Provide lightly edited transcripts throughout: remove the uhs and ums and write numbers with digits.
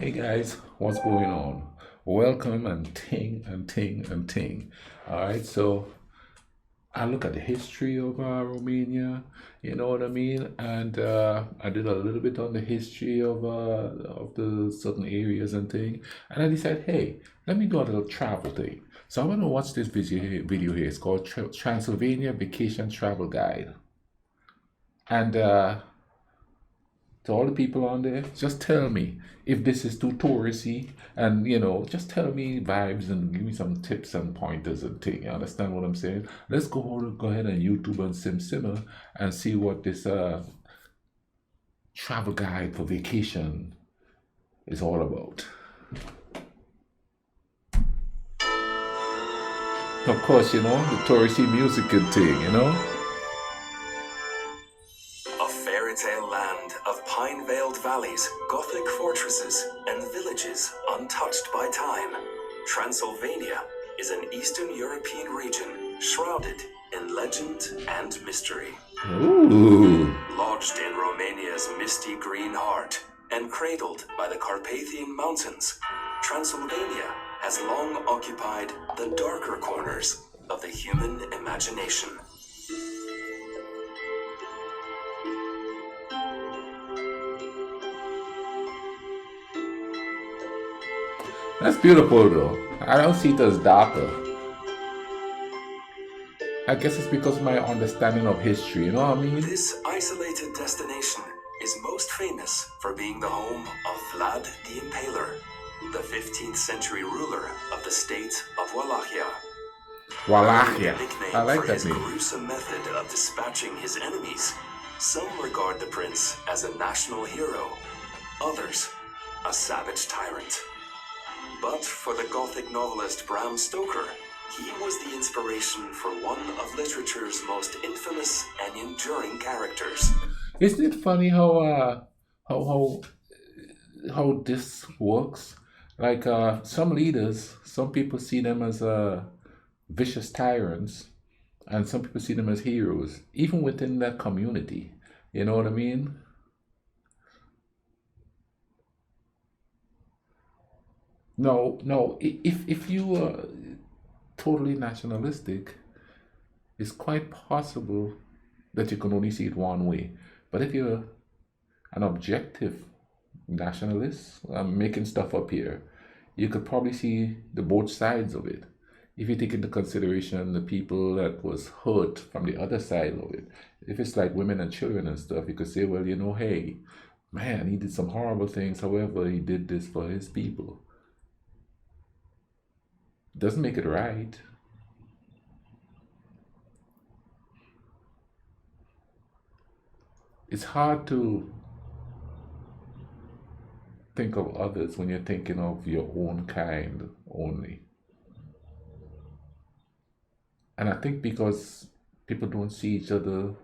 Hey guys, what's going on? Welcome and ting and ting and ting. All right, so I look at the history of Romania, you know what I mean, and I did a little bit on the history of the certain areas and thing, and I decided, hey, let me do a little travel thing. So I'm gonna watch this video here. It's called Transylvania Vacation Travel Guide, and to all the people on there, just tell me if this is too touristy, and just tell me vibes and give me some tips and pointers and thing. You understand what I'm saying? Let's go ahead and YouTube and simmer and see what this travel guide for vacation is all about. Of course, the touristy music and thing. A fairy tale land of pine-veiled valleys, Gothic fortresses, and villages untouched by time. Transylvania is an Eastern European region shrouded in legend and mystery. Ooh. Lodged in Romania's misty green heart and cradled by the Carpathian Mountains, Transylvania has long occupied the darker corners of the human imagination. That's beautiful though. I don't see it as darker. I guess it's because of my understanding of history, you know what I mean? This isolated destination is most famous for being the home of Vlad the Impaler, the 15th century ruler of the state of Wallachia. Wallachia. Nickname I like for that his name. gruesome method of dispatching his enemies. Some regard the prince as a national hero, others a savage tyrant. But for the Gothic novelist Bram Stoker, he was the inspiration for one of literature's most infamous and enduring characters. Isn't it funny how this works? Like some leaders, some people see them as vicious tyrants, and some people see them as heroes, even within that community. You know what I mean? No, no. If you are totally nationalistic, it's quite possible that you can only see it one way. But if you're an objective nationalist, I'm making stuff up here, you could probably see the both sides of it. If you take into consideration the people that was hurt from the other side of it, if it's like women and children and stuff, you could say, well, hey, man, he did some horrible things. However, he did this for his people. Doesn't make it right. It's hard to think of others when you're thinking of your own kind only. And I think because people don't see each other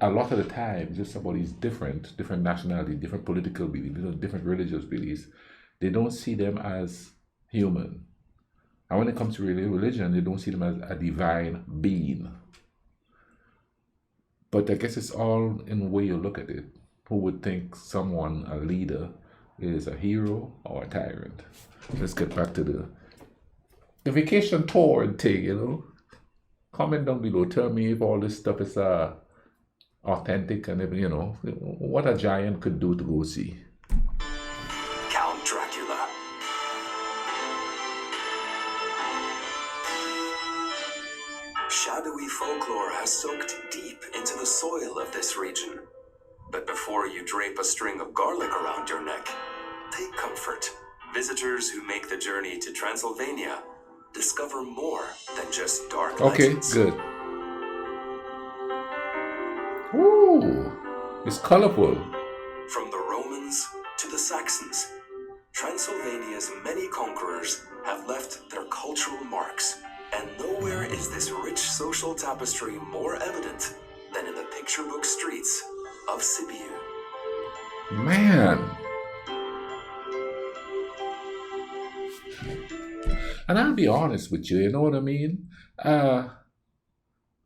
a lot of the time, just somebody's different nationality, different political beliefs, different religious beliefs, they don't see them as human. And when it comes to religion, they don't see them as a divine being. But I guess it's all in the way you look at it. Who would think someone, a leader, is a hero or a tyrant? Let's get back to the vacation tour and thing. Comment down below. Tell me if all this stuff is authentic and if, what a giant could do to go see. Count Dracula. Shadowy folklore has soaked deep into the soil of this region. But before you drape a string of garlic around your neck, take comfort. Visitors who make the journey to Transylvania discover more than just dark legends. Okay, good. Ooh, it's colorful. From the Romans to the Saxons, Transylvania's many conquerors have left their cultural marks, and nowhere is this rich social tapestry more evident than in the picture book streets of Sibiu. Man. And I'll be honest with you, you know what I mean?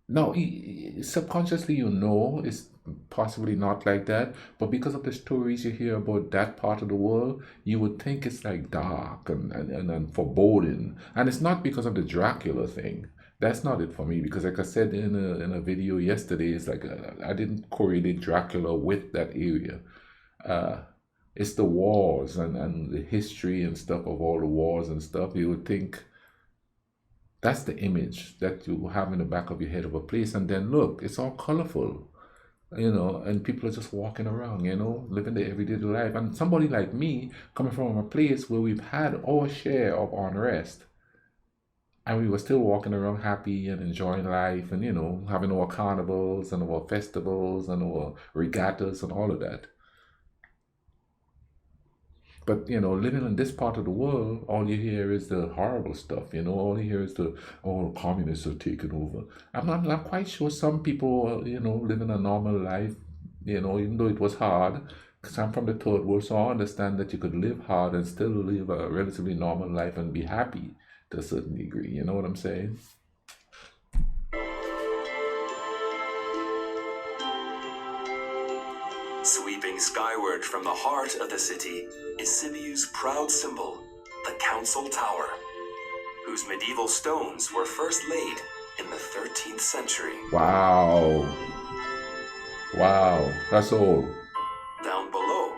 No, subconsciously it's possibly not like that, but because of the stories you hear about that part of the world, you would think it's like dark and foreboding. And it's not because of the Dracula thing. That's not it for me, because like I said in a video yesterday, it's like I didn't correlate Dracula with that area. Uh, it's the wars and the history and stuff of all the wars and stuff. You would think that's the image that you have in the back of your head of a place, and then look, it's all colorful, and people are just walking around, living their everyday life. And somebody like me, coming from a place where we've had our share of unrest, and we were still walking around happy and enjoying life, and having our carnivals and our festivals and our regattas and all of that. But living in this part of the world, all you hear is the horrible stuff. All you hear is the communists are taking over. I'm not quite sure some people, living a normal life, even though it was hard. Because I'm from the third world, so I understand that you could live hard and still live a relatively normal life and be happy to a certain degree. You know what I'm saying? Sweeping skyward from the heart of the city is Sibiu's proud symbol, the Council Tower, whose medieval stones were first laid in the 13th century. Wow. Wow. That's old. Down below,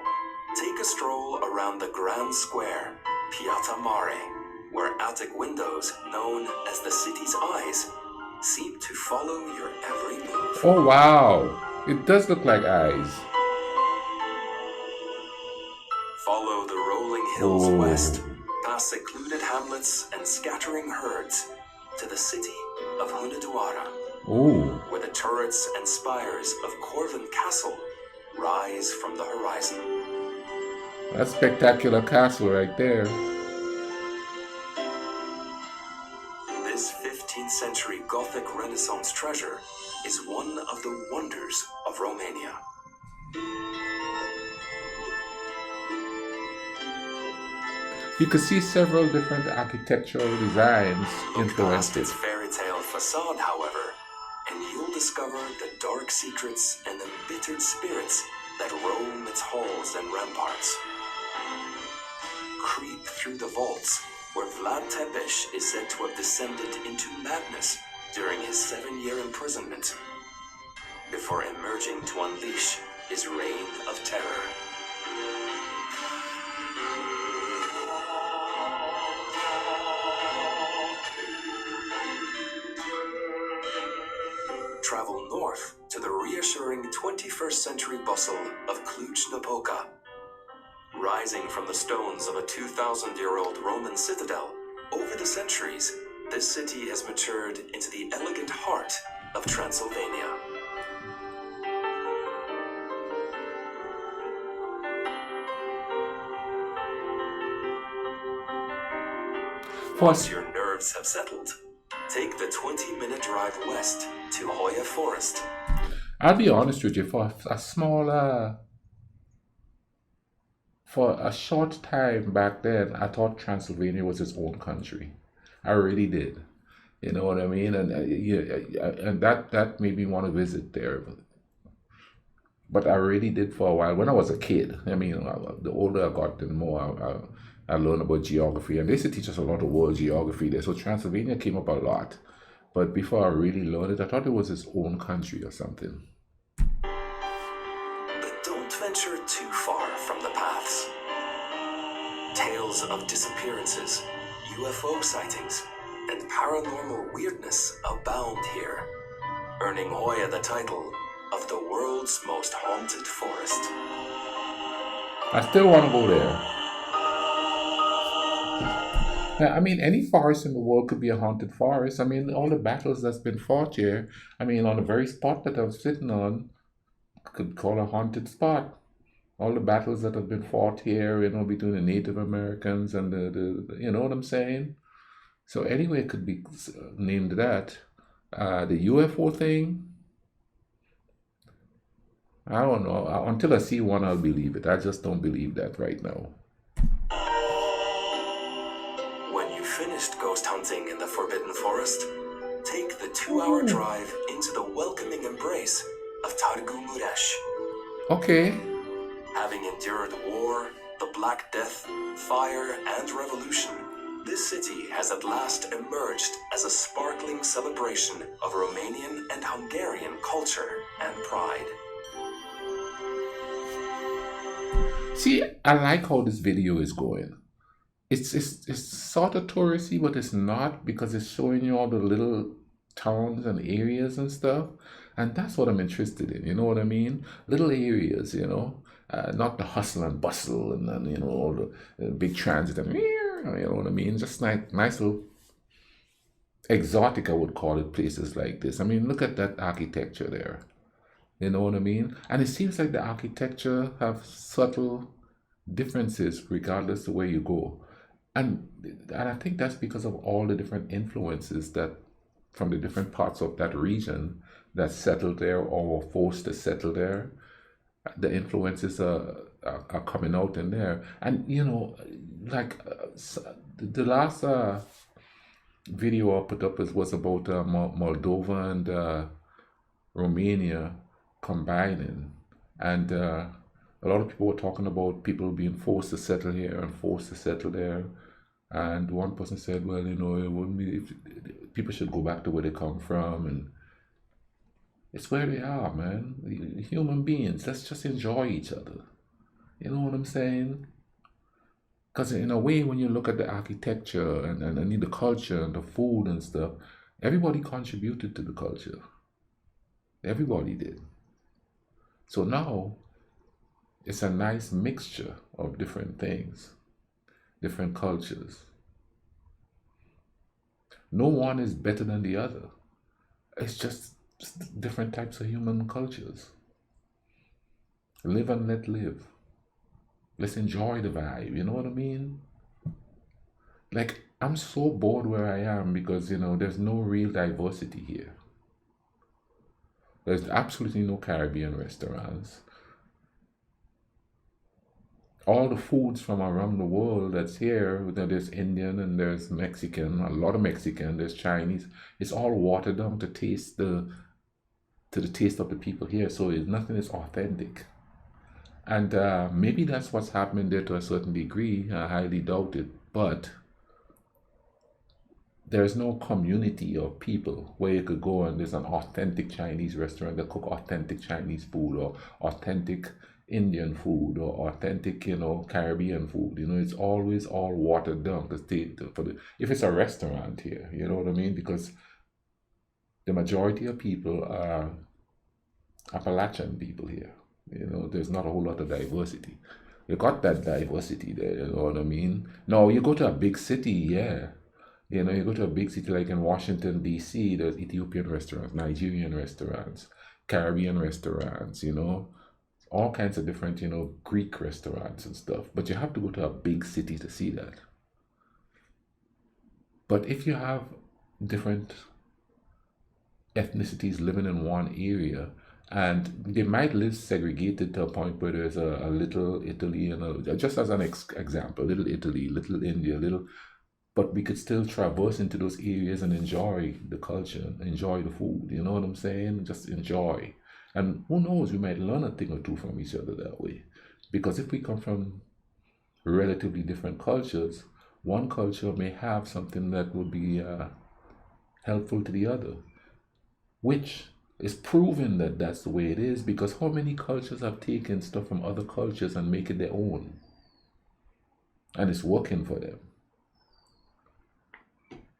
take a stroll around the Grand Square, Piazza Mare, where attic windows, known as the city's eyes, seem to follow your every move. Oh, wow. It does look like eyes. Follow the rolling hills west, past secluded hamlets and scattering herds, to the city of Hunedoara, where the turrets and spires of Corvin Castle rise from the horizon. That's spectacular castle right there. This 15th century Gothic Renaissance treasure is one of the wonders of Romania. You could see several different architectural designs influenced it. Its fairy tale facade, however, and you'll discover the dark secrets and embittered spirits that roam its halls and ramparts. Creep through the vaults where Vlad Tepes is said to have descended into madness during his 7-year imprisonment, before emerging to unleash his reign of terror. Travel north to the reassuring 21st century bustle of Cluj-Napoca. Rising from the stones of a 2,000-year-old Roman citadel, over the centuries, this city has matured into the elegant heart of Transylvania. Once your nerves have settled, take the 20-minute drive west to Hoya Forest. I'll be honest with you, for a short time back then, I thought Transylvania was its own country. I really did. You know what I mean? And that made me want to visit there. But I really did for a while when I was a kid. I mean, the older I got, the more I learned about geography. And they used to teach us a lot of world geography there. So Transylvania came up a lot. But before I really learned it, I thought it was its own country or something. But don't venture too far from the paths. Tales of disappearances, UFO sightings, and paranormal weirdness abound here, earning Hoya the title of the world's most haunted forest. I still want to go there. I mean, any forest in the world could be a haunted forest. I mean, all the battles that's been fought here, I mean, on the very spot that I'm sitting on, could call a haunted spot. All the battles that have been fought here, between the Native Americans and the you know what I'm saying? So anyway, it could be named that. The UFO thing, I don't know. Until I see one, I'll believe it. I just don't believe that right now. When you've finished ghost hunting in the Forbidden Forest, take the 2-hour drive into the welcoming embrace of Targu Muresh. Okay. Having endured war, the Black Death, fire, and revolution, this city has at last emerged as a sparkling celebration of Romanian and Hungarian culture and pride. See, I like how this video is going. It's sort of touristy, but it's not because it's showing you all the little towns and areas and stuff. And that's what I'm interested in. You know what I mean? Little areas, not the hustle and bustle and then, all the big transit and, you know what I mean? Just nice little exotic, I would call it, places like this. I mean, look at that architecture there. You know what I mean? And it seems like the architecture have subtle differences regardless of where you go. And I think that's because of all the different influences that from the different parts of that region that settled there or were forced to settle there. The influences are coming out in there. And the last video I put up was about Moldova and Romania combining, and a lot of people were talking about people being forced to settle here and forced to settle there. And one person said, well, it wouldn't be if people should go back to where they come from, and it's where they are, man. Human beings, let's just enjoy each other. You know what I'm saying? Because in a way, when you look at the architecture and the culture and the food and stuff, everybody contributed to the culture. Everybody did. So now it's a nice mixture of different things, different cultures. No one is better than the other. It's just different types of human cultures. Live and let live. Let's enjoy the vibe, you know what I mean? Like, I'm so bored where I am because, there's no real diversity here. There's absolutely no Caribbean restaurants. All the foods from around the world that's here, there's Indian and there's Mexican, a lot of Mexican, there's Chinese. It's all watered down to the taste of the people here. So nothing is authentic. And maybe that's what's happening there to a certain degree. I highly doubt it. But there's no community of people where you could go and there's an authentic Chinese restaurant that cook authentic Chinese food or authentic Indian food or authentic, Caribbean food. It's always all watered down if it's a restaurant here, you know what I mean? Because the majority of people are Appalachian people here. There's not a whole lot of diversity. You got that diversity there, you know what I mean? No, you go to a big city, yeah. You go to a big city like in Washington, D.C., there's Ethiopian restaurants, Nigerian restaurants, Caribbean restaurants, all kinds of different, Greek restaurants and stuff. But you have to go to a big city to see that. But if you have different ethnicities living in one area, and they might live segregated to a point where there's a little Italy and just as an example, little Italy, little India, but we could still traverse into those areas and enjoy the culture, enjoy the food. You know what I'm saying? Just enjoy. And who knows, we might learn a thing or two from each other that way. Because if we come from relatively different cultures, one culture may have something that would be helpful to the other, which is proven that that's the way it is, because how many cultures have taken stuff from other cultures and make it their own? And it's working for them.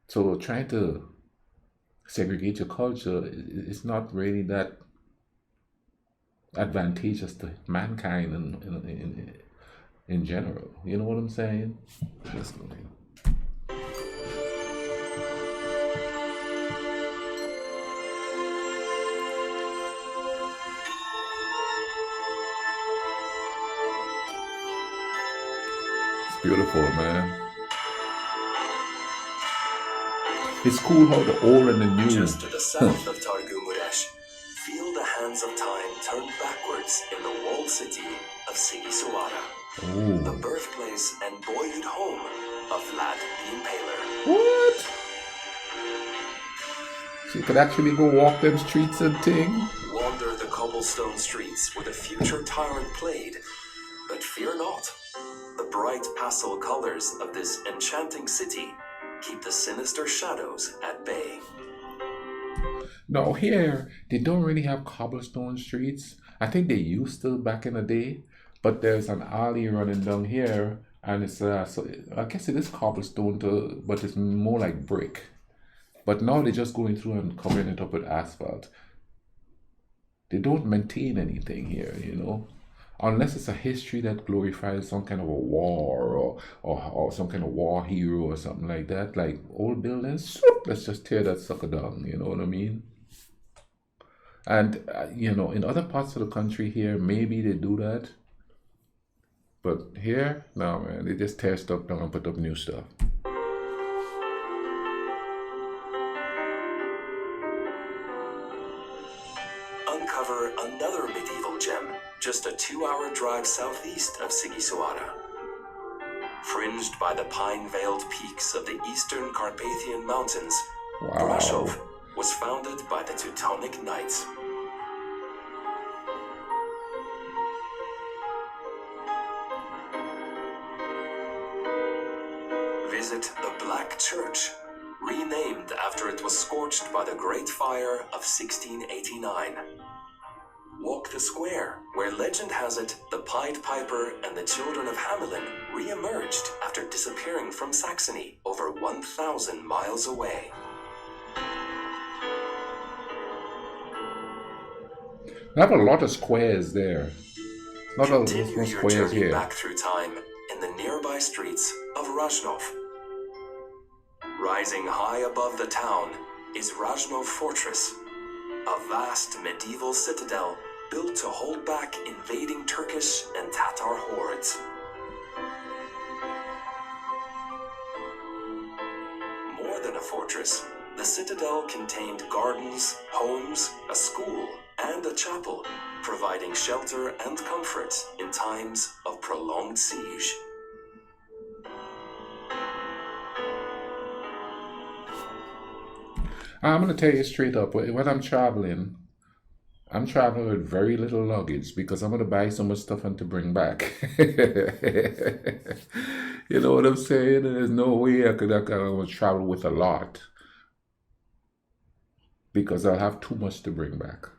So trying to segregate your culture is not really that advantageous to mankind in general. You know what I'm saying? Let's go ahead. It's beautiful, man. It's cool how the old and the new. Just to the south of Targu Muresh, feel the hands of time turn backwards in the walled city of Sighisoara, the birthplace and boyhood home of Vlad the Impaler. What? So you could actually go walk them streets and ting? Wander the cobbled cobblestone streets where the future tyrant played. But fear not, the bright pastel colors of this enchanting city keep the sinister shadows at bay. Now here they don't really have cobblestone streets. I think they used to back in the day, but there's an alley running down here, and it's so I guess it is cobblestone too, but it's more like brick. But now they're just going through and covering it up with asphalt. They don't maintain anything here, you know, unless it's a history that glorifies some kind of a war or some kind of war hero or something like that. Like old buildings, swoop, let's just tear that sucker down. You know what I mean? And you know, in other parts of the country here, maybe they do that, but here, no man, they just tear stuff down and put up new stuff. Uncover another medieval gem just a 2-hour drive southeast of Sighisoara. Fringed by the pine-veiled peaks of the eastern Carpathian Mountains, Wow. Brasov was founded by the Teutonic Knights. Visit the Black Church, renamed after it was scorched by the Great Fire of 1689. Walk the square, where legend has it the Pied Piper and the children of Hamelin re-emerged after disappearing from Saxony over 1,000 miles away. They have a lot of squares there. Not a lot Continue of your squares journey here. back through time in the nearby streets of Razhnov. Rising high above the town is Razhnov Fortress, a vast medieval citadel built to hold back invading Turkish and Tatar hordes. More than a fortress, the citadel contained gardens, homes, a school, and a chapel, providing shelter and comfort in times of prolonged siege. I'm gonna tell you straight up, when I'm traveling with very little luggage because I'm gonna buy so much stuff and to bring back. You know what I'm saying? There's no way I could travel with a lot because I'll have too much to bring back.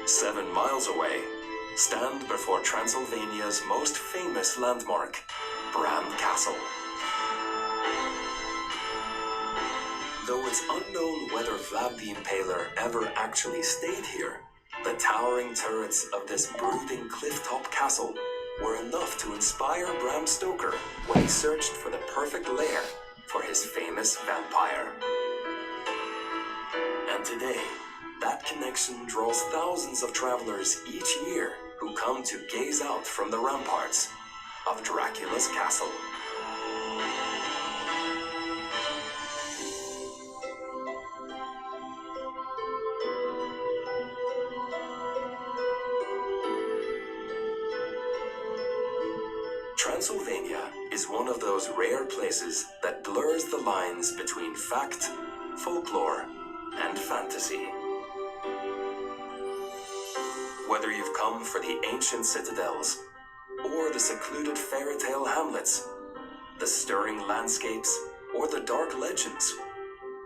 7 miles away, stand before Transylvania's most famous landmark, Bram Castle. Though it's unknown whether Vlad the Impaler ever actually stayed here, the towering turrets of this brooding cliff-top castle were enough to inspire Bram Stoker when he searched for the perfect lair for his famous vampire. And today, that connection draws thousands of travelers each year who come to gaze out from the ramparts of Dracula's castle. Transylvania is one of those rare places that blurs the lines between fact, folklore, and fantasy. Whether you've come for the ancient citadels, or the secluded fairy tale hamlets, the stirring landscapes, or the dark legends,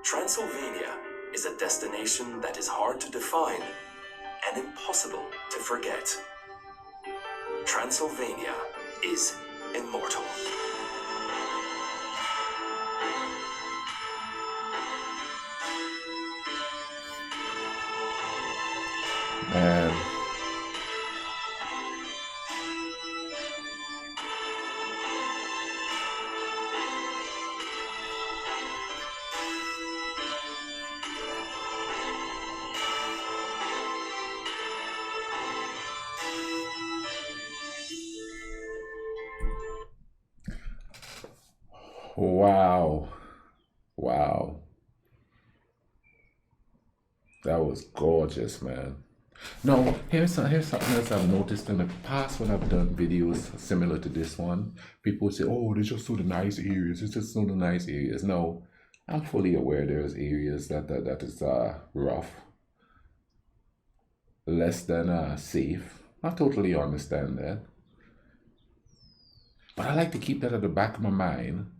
Transylvania is a destination that is hard to define and impossible to forget. Transylvania is immortal. Man, wow, wow, that was gorgeous, man. No, here's something else I've noticed in the past when I've done videos similar to this one. People say, "Oh, they just saw the nice areas. It's just saw the nice areas." No, I'm fully aware there's areas that is rough, less than safe. I totally understand that. But I like to keep that at the back of my mind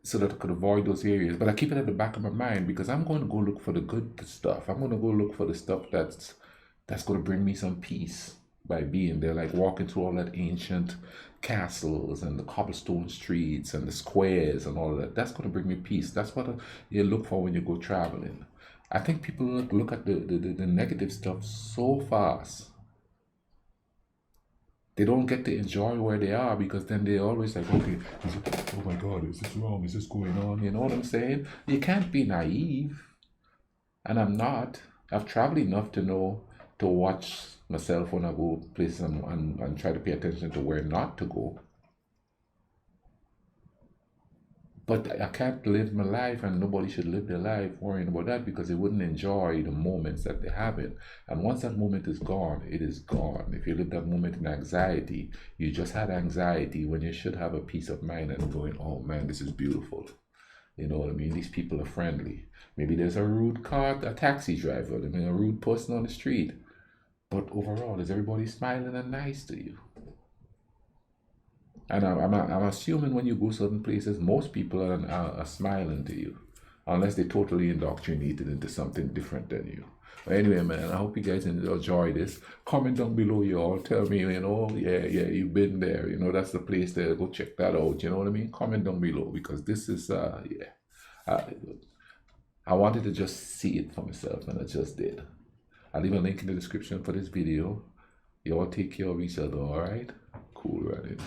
so that I could avoid those areas. But I keep it at the back of my mind because I'm going to go look for the good stuff. I'm going to go look for the stuff that's going to bring me some peace by being there, like walking through all that ancient castles and the cobblestone streets and the squares and all of that. That's going to bring me peace. That's what you look for when you go traveling. I think people look at the negative stuff so fast. They don't get to enjoy where they are because then they always like, okay, oh my God, is this wrong? Is this going on? You know what I'm saying? You can't be naive. And I'm not. I've traveled enough to know to watch myself when I go places and try to pay attention to where not to go. But I can't live my life, and nobody should live their life worrying about that because they wouldn't enjoy the moments that they have it. And once that moment is gone, it is gone. If you live that moment in anxiety, you just had anxiety when you should have a peace of mind and going, oh man, this is beautiful. You know what I mean? These people are friendly. Maybe there's a rude car, a taxi driver, I mean, a rude person on the street. But overall, is everybody smiling and nice to you? And I'm assuming when you go certain places, most people are smiling to you, unless they're totally indoctrinated into something different than you. But anyway, man, I hope you guys enjoy this. Comment down below, you all. Tell me, yeah, you've been there. That's the place there. Go check that out. You know what I mean? Comment down below because this is, I wanted to just see it for myself, and I just did. I'll leave a link in the description for this video. You all take care of each other, all right? Cool, right?